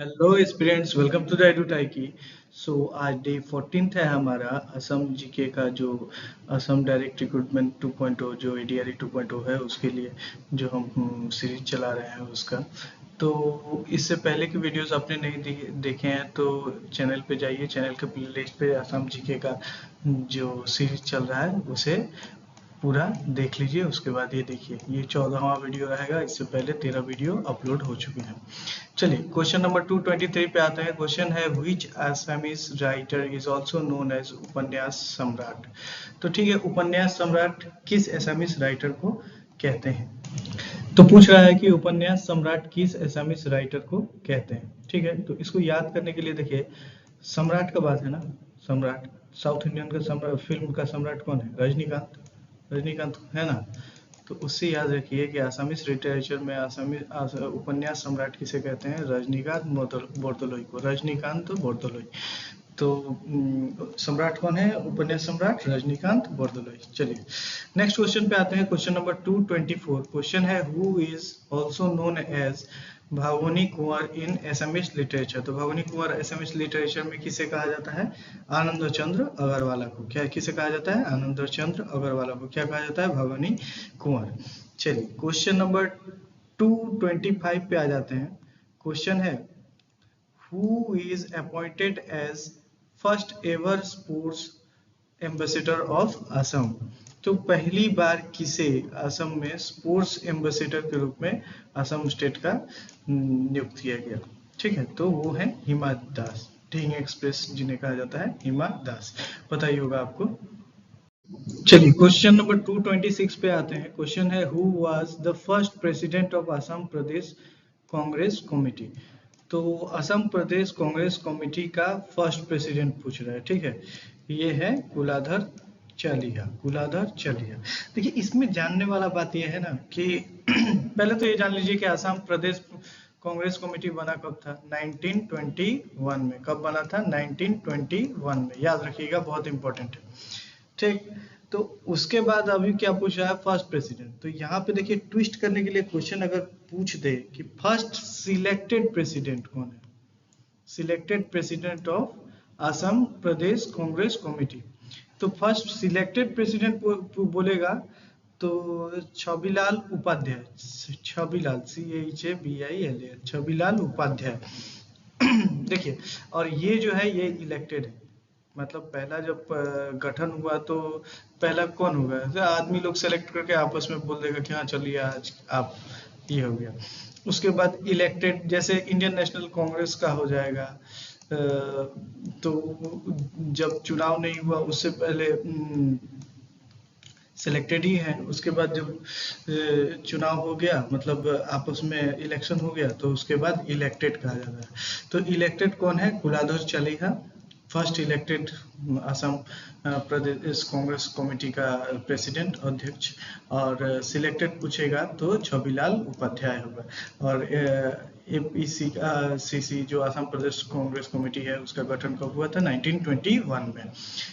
Hello students, welcome to the एडुटाई की। So आज डे 14th है हमारा असम जीके का, जो असम डायरेक्ट रिक्रूटमेंट 2.0 जो एडीआरई 2.0 है उसके लिए जो हम सीरीज चला रहे हैं उसका। तो इससे पहले की वीडियोस आपने नहीं देखे हैं तो चैनल पे जाइए, चैनल के प्लेलिस्ट पे असम जीके का जो सीरीज चल रहा है उसे पूरा देख लीजिए। उसके बाद ये देखिए, ये 14वां वीडियो रहेगा। इससे पहले 13 वीडियो अपलोड हो चुके हैं। चलिए क्वेश्चन नंबर 223 पे आते हैं। क्वेश्चन है which Assamese writer is also known as Upanyas Samrat. तो ठीक है, उपन्यास सम्राट किस असमीज राइटर को कहते हैं? तो पूछ रहा है कि उपन्यास सम्राट किस असमीज राइटर को कहते हैं। ठीक है, तो इसको याद करने के लिए देखिए, सम्राट का बात है ना। सम्राट, साउथ इंडियन का सम्राट, फिल्म का सम्राट कौन है? रजनीकांत। रजनीकांत है ना। तो उससे याद रखिए कि आसामीज लिटरेचर में उपन्यास सम्राट किसे कहते हैं? रजनीकांत बोरदोलोई को। रजनीकांत बोरदोलोई। तो सम्राट कौन है? उपन्यास सम्राट रजनीकांत बोरदोलोई। चलिए नेक्स्ट क्वेश्चन पे आते हैं। Question number 224। क्वेश्चन है who is also known as Bhavani Kunwar in SMS literature. तो भावनी कुंवर एसएमएस लिटरेचर में किसे कहा जाता है? आनंद चंद्र अग्रवाला को। क्या किसे कहा जाता है? आनंद चंद्र अग्रवाला को क्या कहा जाता है? भावनी कुंवर। चलिए क्वेश्चन नंबर 225 पे आ जाते हैं। क्वेश्चन है who is appointed as first ever sports ambassador of Assam। तो पहली बार किसे असम में स्पोर्ट्स एम्बेसडर के रूप में असम स्टेट का नियुक्त किया गया? ठीक है, तो वो है हिमा दास। ढींग एक्सप्रेस जिन्हें कहा जाता है हिमा दास, पता ही होगा आपको। चलिए क्वेश्चन नंबर 226 पे आते हैं। क्वेश्चन है who was the first president of Assam Pradesh Congress committee. तो असम प्रदेश कांग्रेस कमेटी का फर्स्ट प्रेसिडेंट पूछ रहा है। ठीक है, ये है कुलाधर चालिहा। कुलाधर चालिहा। देखिए इसमें जानने वाला बात यह है ना कि पहले तो ये जान लीजिए कि असम प्रदेश कांग्रेस कमेटी बना कब था? 1921 में। कब बना था? 1921 में। याद रखिएगा, बहुत इंपॉर्टेंट है। ठीक, तो उसके बाद अभी क्या पूछा है? First president. तो यहाँ पे देखिए, ट्विस्ट करने के लिए क्वेश्चन अगर पूछ दे कि फर्स्ट सिलेक्टेड प्रेसिडेंट कौन है, selected president of Assam Pradesh Congress committee, तो फर्स्ट सिलेक्टेड प्रेसिडेंट बोलेगा तो छबिलाल उपाध्याय। छबिलाल, CHABILA, छबिलाल उपाध्याय। देखिए, और ये जो है ये इलेक्टेड है। मतलब पहला जब गठन हुआ तो पहला कौन होगा? तो आदमी लोग सेलेक्ट करके आपस में बोल देगा कि हाँ चलिए आज आप, ये हो गया। उसके बाद इलेक्टेड, जैसे इंडियन नेशनल कांग्रेस का हो जाएगा। तो जब चुनाव नहीं हुआ उससे पहले सिलेक्टेड ही है। उसके बाद जब चुनाव हो गया, मतलब आपस में इलेक्शन हो गया, तो उसके बाद इलेक्टेड कहा जाता है। तो इलेक्टेड कौन है? कुलाधर चालिहा, फर्स्ट इलेक्टेड असम प्रदेश कांग्रेस कमेटी का प्रेसिडेंट, अध्यक्ष। और सिलेक्टेड पूछेगा तो छबिलाल उपाध्याय होगा। और एपीसी का सीसी जो असम प्रदेश कांग्रेस कमेटी है उसका गठन कब हुआ था? 1921 में।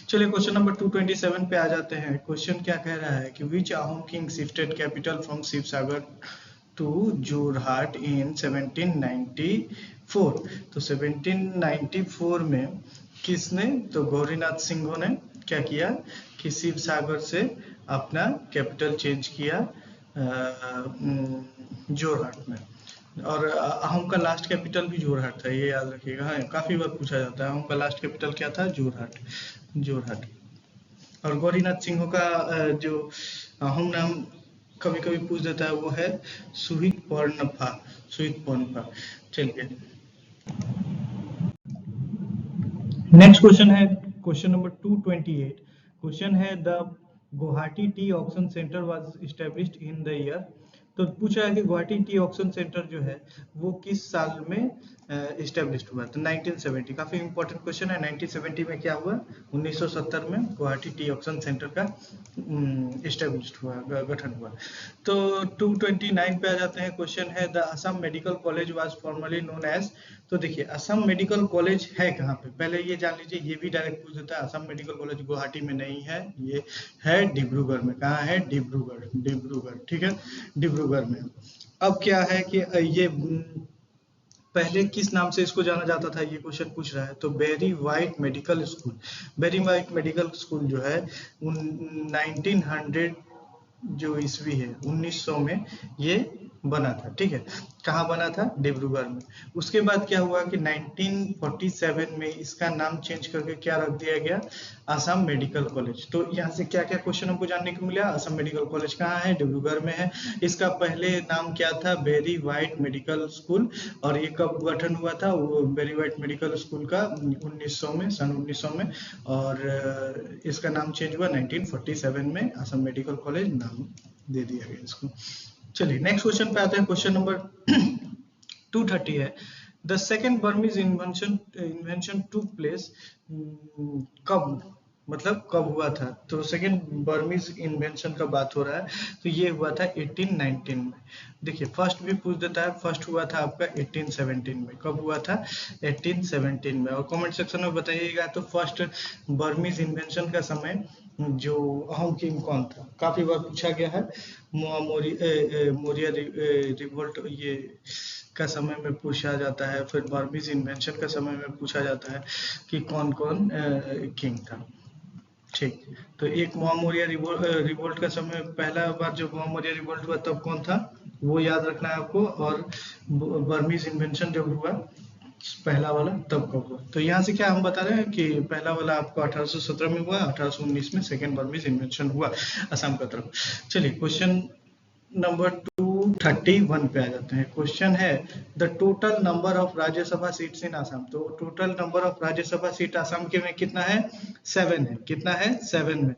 चलिए क्वेश्चन नंबर 227 पे आ जाते हैं। क्वेश्चन क्या कह रहा है कि which Ahom king shifted capital from Sivasagar to Jorhat in 1794। तो 1794 में किसने? तो गौरीनाथ सिंह ने क्या किया कि शिवसागर से अपना कैपिटल चेंज किया जोरहाट में। और अहोम का लास्ट कैपिटल भी जोरहाट था, ये याद रखिएगा। हाँ, काफी बार पूछा जाता है अहोम का लास्ट कैपिटल क्या था? जोरहाट। जोरहाट। और गौरीनाथ सिंह का जो अहोम नाम कभी कभी पूछ देता है वो है सुहित पर्णफा। सुहित पर्णफा। चलिए नेक्स्ट क्वेश्चन है क्वेश्चन नंबर 228। क्वेश्चन है the Guwahati T auction centre was established in the year. तो पूछा है कि गुवाहाटी टी ऑक्शन सेंटर जो है वो किस साल में एस्टेब्लिश्ड हुआ? तो 1970। काफी इंपॉर्टेंट क्वेश्चन है। 1970 में क्या हुआ? 1970 में गुवाहाटी टी ऑक्शन सेंटर का एस्टेब्लिश्ड हुआ, गठन हुआ। तो 229 पे आ जाते हैं। क्वेश्चन है the Assam medical college was formerly known as. तो देखिए असम मेडिकल कॉलेज है कहाँ पे? पहले ये जान लीजिए, ये भी डायरेक्ट पूछ देता है। असम मेडिकल कॉलेज गुवाहाटी में नहीं है, ये है डिब्रूगढ़ में। कहाँ है? डिब्रूगढ़। डिब्रूगढ़, ठीक है, डिब्रूगढ़ में। अब क्या है कि ये पहले किस नाम से इसको जाना जाता था, ये क्वेश्चन पूछ रहा है। तो Berry White medical school, Berry White medical school जो है 1900 जो ईस्वी है 1900 में ये बना था, ठीक है। कहाँ बना था, डिब्रूगढ़ में। उसके बाद क्या हुआ कि 1947 में इसका नाम चेंज करके क्या रख दिया गया, असम मेडिकल कॉलेज। तो यहाँ से क्या क्या क्वेश्चन हमको जानने को मिला, असम मेडिकल कॉलेज कहाँ है, डिब्रूगढ़ में है। इसका पहले नाम क्या था, बेरी वाइट मेडिकल स्कूल। और ये कब गठन हुआ था, वो बेरी वाइट मेडिकल स्कूल का 1900 में, सन 1900 में। और इसका नाम चेंज हुआ 1947 में, असम मेडिकल कॉलेज नाम दे दिया गया इसको। चलिए नेक्स्ट क्वेश्चन पे आते हैं। क्वेश्चन नंबर 230 है, the second Burmese invention took place, कब, मतलब कब हुआ था। तो सेकेंड बर्मीज इन्वेंशन का बात हो रहा है, तो ये हुआ था 1819 में। देखिए फर्स्ट भी पूछ देता है, फर्स्ट हुआ था आपका 1817 में। कब हुआ था, 1817 में। और कमेंट सेक्शन में बताइएगा तो फर्स्ट बर्मीज इन्वेंशन का समय जो अहम किंग कौन था, काफी बार पूछा गया है। मोरिया रिवोल्ट ये का समय में पूछा जाता है, फिर बर्मीज इन्वेंशन का समय में पूछा जाता है कि कौन कौन किंग था, ठीक। तो एक मोरिया रिवोल्ट का समय, पहला बार जब मोरिया रिवोल्ट हुआ तब कौन था, वो याद रखना है आपको। और बर्मीज इन्वेंशन जब हुआ पहला वाला तब कब हुआ। तो यहाँ से क्या हम बता रहे हैं कि पहला वाला आपको 1817 में हुआ, 1819 में सेकेंड बर्मीज इन्वेंशन हुआ असम का तरफ। चलिए क्वेश्चन नंबर 231 पे आ जाते हैं। क्वेश्चन है, the total number of Rajya Sabha seats in Assam. तो total number of Rajya Sabha seat Assam के में कितना है, 7 है। कितना है, 7 में।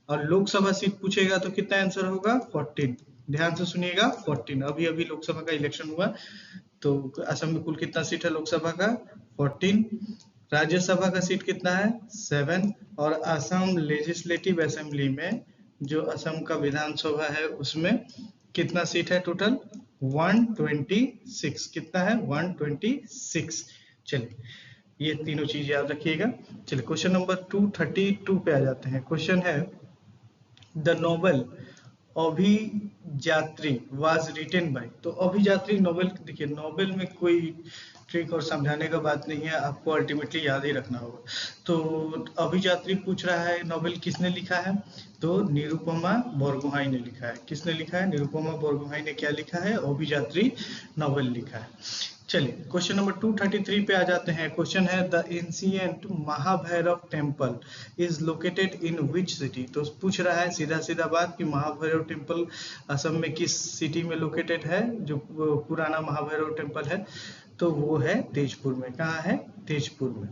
और लोकसभा सीट पूछेगा तो कितना आंसर होगा, 14। ध्यान से सुनिएगा, 14। अभी अभी लोकसभा का इलेक्शन हुआ, तो असम में कुल कितना सीट है लोकसभा का, 14। राज्यसभा का सीट कितना है, 7। और असम लेजिस्लेटिव असेंबली में, जो असम का विधानसभा है उसमें कितना सीट है टोटल, 126। कितना है, 126। चलिए ये तीनों चीज याद रखिएगा। चलिए क्वेश्चन नंबर 232 पे आ जाते हैं। क्वेश्चन है, the Nobel Abhijatri was written by. तो अभिजात्री नोबेल, देखिए नोबेल में कोई ट्रिक और समझाने का बात नहीं है, आपको अल्टीमेटली याद ही रखना होगा। तो अभिजात्री पूछ रहा है नोबेल किसने लिखा है, तो निरुपमा बरगोहाई ने लिखा है। किसने लिखा है, निरुपमा बरगोहाई ने क्या लिखा है, अभिजात्री नोबेल लिखा है। चलिए क्वेश्चन नंबर 233 पे आ जाते हैं। क्वेश्चन है, the ancient Mahabhairav temple is located in which city. तो पूछ रहा है सीधा सीधा बात कि महाभैरव टेम्पल असम में किस सिटी में लोकेटेड है, जो पुराना महाभैरव टेम्पल है, तो वो है तेजपुर में। कहाँ है, तेजपुर में।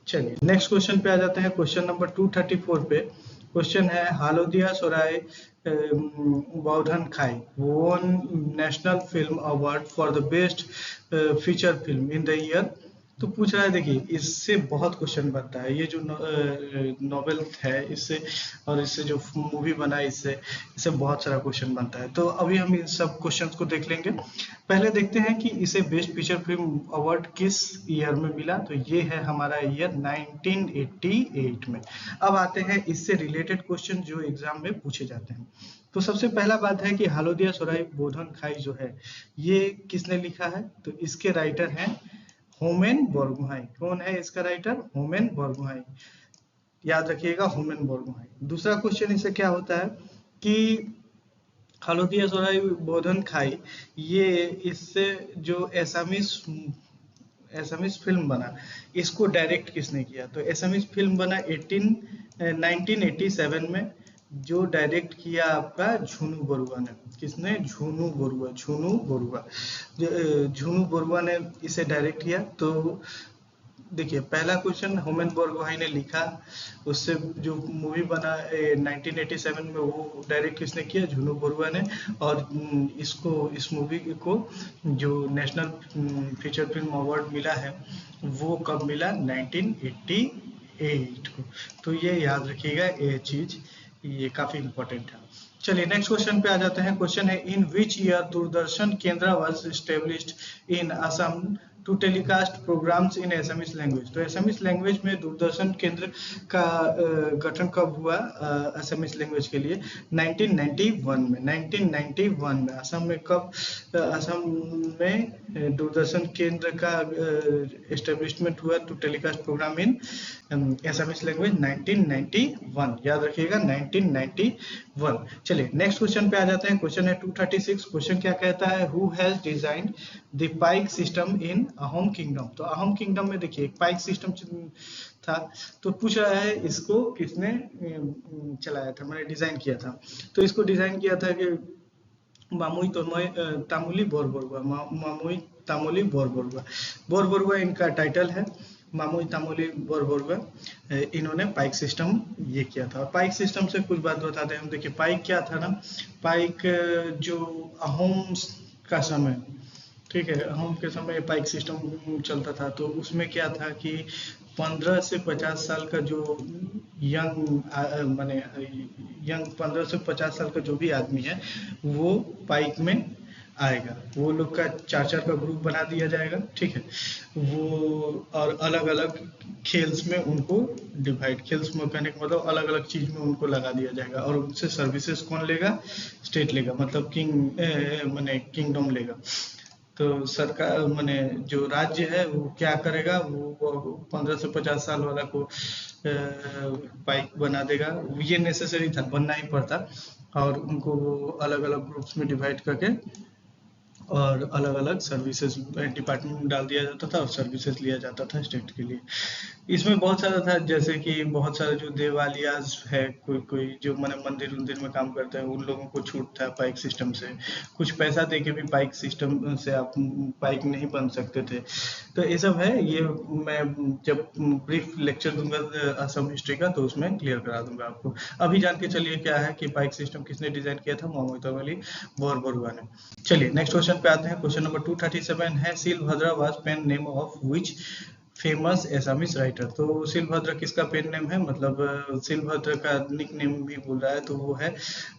चलिए नेक्स्ट क्वेश्चन पे आ जाते हैं। क्वेश्चन नंबर 234 पे क्वेश्चन है, हालोदिया सोराय बौधन खाई won national film award for the best feature film in the year. तो पूछ रहा है, देखिए इससे बहुत क्वेश्चन बनता है। ये जो नॉवेल है इससे, और इससे जो मूवी बना है इससे इससे बहुत सारा क्वेश्चन बनता है। तो अभी हम इन सब क्वेश्चंस को देख लेंगे। पहले देखते हैं कि इसे बेस्ट फीचर फिल्म अवार्ड किस ईयर में मिला। तो ये है हमारा ईयर 1988 में। अब आते हैं इससे रिलेटेड क्वेश्चन जो एग्जाम में पूछे जाते हैं। तो सबसे पहला बात है कि हालोदिया सोराय बोधन खाई जो है ये किसने लिखा है। तो इसके राइटर हैं होमेन बोरगोहाई। कौन है इसका राइटर, होमेन बोरगोहाई। याद रखिएगा, होमेन बोरगोहाई। दूसरा क्वेश्चन इससे क्या होता है कि हालोदिया सोराय बोधन खाई, ये इससे जो एसामीज फिल्म बना, इसको डायरेक्ट किसने किया। तो एसामीज फिल्म बना 1987 में, जो डायरेक्ट किया आपका झुनू बरुआ ने। किसने, झुनू बरुआ। झुनू बरुआ ने इसे डायरेक्ट किया। तो देखिए पहला क्वेश्चन होमेन बोरगोहाई ने लिखा, उससे जो मूवी बना 1987 में, वो डायरेक्ट किसने किया, झुनू बरुआ ने। और इस मूवी को जो नेशनल फीचर फिल्म अवार्ड मिला है वो कब मिला, 1988 को। तो ये याद रखिएगा, ये चीज ये काफी इंपॉर्टेंट है। चलिए नेक्स्ट क्वेश्चन पे आ जाते हैं। क्वेश्चन है, in which year Doordarshan Kendra was established in Assam to telecast programs in Assamese language. तो एसामीज लैंग्वेज में दूरदर्शन केंद्र का गठन कब हुआ एसामीज लैंग्वेज के लिए? 1991 में। 1991 में असम में कब असम में दूरदर्शन केंद्र का एस्टेब्लिशमेंट हुआ to telecast program in Assamese language? 1991, याद रखिएगा 1991। चलिए नेक्स्ट क्वेश्चन पे आ जाते हैं। क्वेश्चन है 236। क्वेश्चन क्या कहता है? Who has designed the pike system in Ahom kingdom. तो अहोम किंगडम में देखिए एक पाइक सिस्टम था, तो पूछ रहा है इसको किसने चलाया था, मैंने डिजाइन किया था। तो इसको डिजाइन किया था कि मामुई तामुली बोरबोरुआ। मामुई तामुली बोरबोरुआ। बोरबोरुआ इनका टाइटल है, मामुई तामुली बोरबोरुआ। इन्होंने पाइक सिस्टम ये किया था। पाइक सिस्टम से कुछ बात बताते हैं हम। देखिए पाइक क्या था ना, पाइक जो अहोम का समय, ठीक है, अहोम के समय पाइक सिस्टम चलता था। तो उसमें क्या था कि 15 से 50 साल का जो यंग माने यंग 15 से 50 साल का जो भी आदमी है वो पाइक में आएगा। वो लोग का 4-4 का ग्रुप बना दिया जाएगा, ठीक है। वो और अलग अलग खेल्स में उनको डिवाइड, खेल्स में कहने का मतलब अलग अलग चीज में उनको लगा दिया जाएगा। और उनसे सर्विसेज कौन लेगा? स्टेट लेगा, मतलब माने किंगडम लेगा। तो सरकार माने जो राज्य है वो क्या करेगा, वो 15 से 50 साल वाला को पाइक बना देगा। ये नेसेसरी था, बनना ही पड़ता। और उनको अलग अलग ग्रुप्स में डिवाइड करके और अलग अलग सर्विसेज डिपार्टमेंट में डाल दिया जाता था और सर्विसेज लिया जाता था स्टेट के लिए। इसमें बहुत सारा था, जैसे कि बहुत सारे जो देवालियाज है, कोई कोई जो मैंने मंदिर में काम करते हैं उन लोगों को छूट था पाइक सिस्टम से। कुछ पैसा दे के भी पाइक सिस्टम से आप पाइक नहीं बन सकते थे। तो ये सब है, ये मैं जब ब्रीफ लेक्चर दूंगा असम हिस्ट्री का तो उसमें क्लियर करा दूंगा आपको। अभी जान के चलिए क्या है कि पाइक सिस्टम किसने डिजाइन किया था? मामुई तामुली बोरबोरुआ ने। चलिए नेक्स्ट क्वेश्चन पे आते हैं। क्वेश्चन नंबर 237 है Shilabhadra was pen name of which famous Assamese writer. तो शिलभद्र किसका पेन नेम है? मतलब शिलभद्र का निक नेम भी बोल रहा है, तो वो है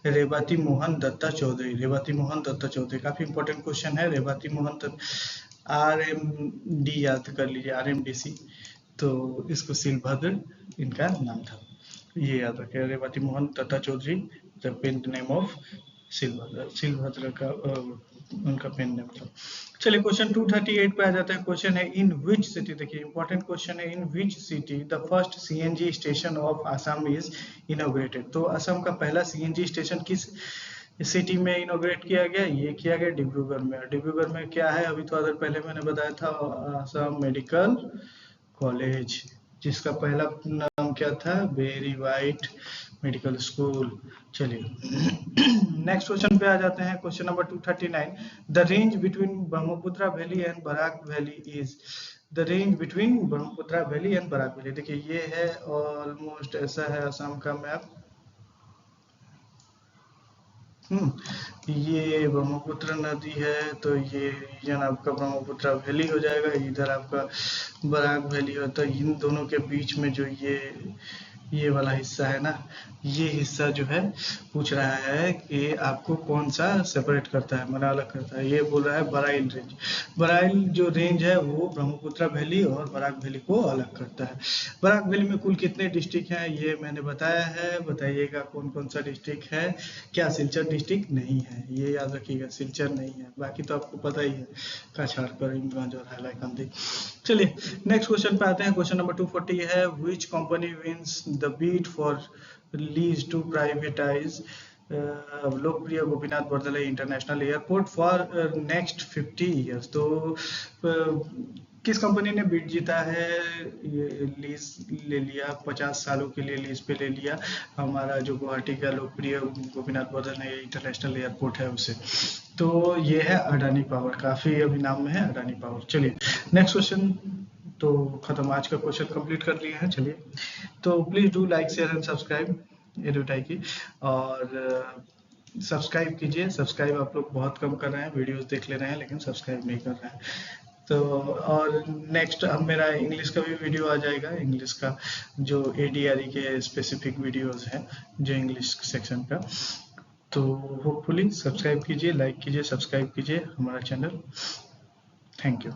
रेवती मोहन दत्ता चौधरी। रेवती मोहन दत्ता चौधरी काफी इंपॉर्टेंट क्वेश्चन है। रेवती मोहन RMD याद कर लीजिए, RMDC। तो इसको शिलभद्र इनका नाम था, ये याद रखें। Revati Mohan Dutta Choudhury the pen name of Shilabhadra. Shilabhadra का उनका पेन नेम था। चलिए क्वेश्चन 238 पे आ जाता है। क्वेश्चन है इन विच सिटी। देखिए इंपॉर्टेंट क्वेश्चन है, in which city the first CNG station of Assam is inaugurated. तो असम का पहला CNG स्टेशन किस सिटी में इनॉग्रेट किया गया? ये किया गया डिब्रूगढ़ में। डिब्रूगढ़ में क्या है, अभी थोड़ा देर पहले मैंने बताया था, असम मेडिकल कॉलेज, जिसका पहला नाम क्या था? Berry White medical school. चलिए नेक्स्ट क्वेश्चन पे आ जाते हैं। Question number 239, the range between Brahmaputra valley and Barak valley is. The range between Brahmaputra valley and Barak valley. देखिए ये है ऑलमोस्ट ऐसा है असम का मैप। ये ब्रह्मपुत्र नदी है, तो ये रीजन आपका ब्रह्मपुत्र वैली हो जाएगा। इधर आपका बराक वैली हो, तो इन दोनों के बीच में जो ये वाला हिस्सा है ना, ये हिस्सा जो है पूछ रहा है कि आपको कौन सा सेपरेट करता है, मना अलग करता है। ये बोल रहा है बराइल रेंज। बराइल जो रेंज है वो ब्रह्मपुत्र वैली और बराक वैली को अलग करता है। बराक वैली में कुल कितने डिस्ट्रिक्ट हैं ये मैंने बताया है, बताइएगा कौन कौन सा डिस्ट्रिक्ट है। क्या सिलचर डिस्ट्रिक्ट नहीं है, ये याद रखिएगा, सिलचर नहीं है। बाकी तो आपको पता ही है, काछाड़ करीमगंज और हैलाकंदी। चलिए नेक्स्ट क्वेश्चन पे आते हैं। क्वेश्चन नंबर 240 है which company wins the bid for lease to privatize Lokpriya Gopinath Bordoloi international airport for next 50 years. तो किस कंपनी ने बीट जीता है? ये लीज ले लिया, 50 सालों के लिए लीज पे ले लिया हमारा जो गुवाहाटी का लोकप्रिय गोपीनाथ बरदलै इंटरनेशनल एयरपोर्ट है उसे। तो ये है अडानी पावर, काफी अभी नाम में है अडानी पावर। चलिए नेक्स्ट क्वेश्चन तो खत्म, आज का क्वेश्चन कंप्लीट कर लिए हैं। चलिए तो please do like share and subscribe एडुटाई की, और सब्सक्राइब कीजिए। सब्सक्राइब आप लोग बहुत कम कर रहे हैं, वीडियोस देख ले रहे हैं लेकिन सब्सक्राइब नहीं कर रहे हैं। तो और नेक्स्ट अब मेरा इंग्लिश का भी वीडियो आ जाएगा, इंग्लिश का जो ADRE के स्पेसिफिक वीडियोस हैं जो इंग्लिश सेक्शन का। तो होपफुली सब्सक्राइब कीजिए, लाइक कीजिए, सब्सक्राइब कीजिए हमारा चैनल। Thank you.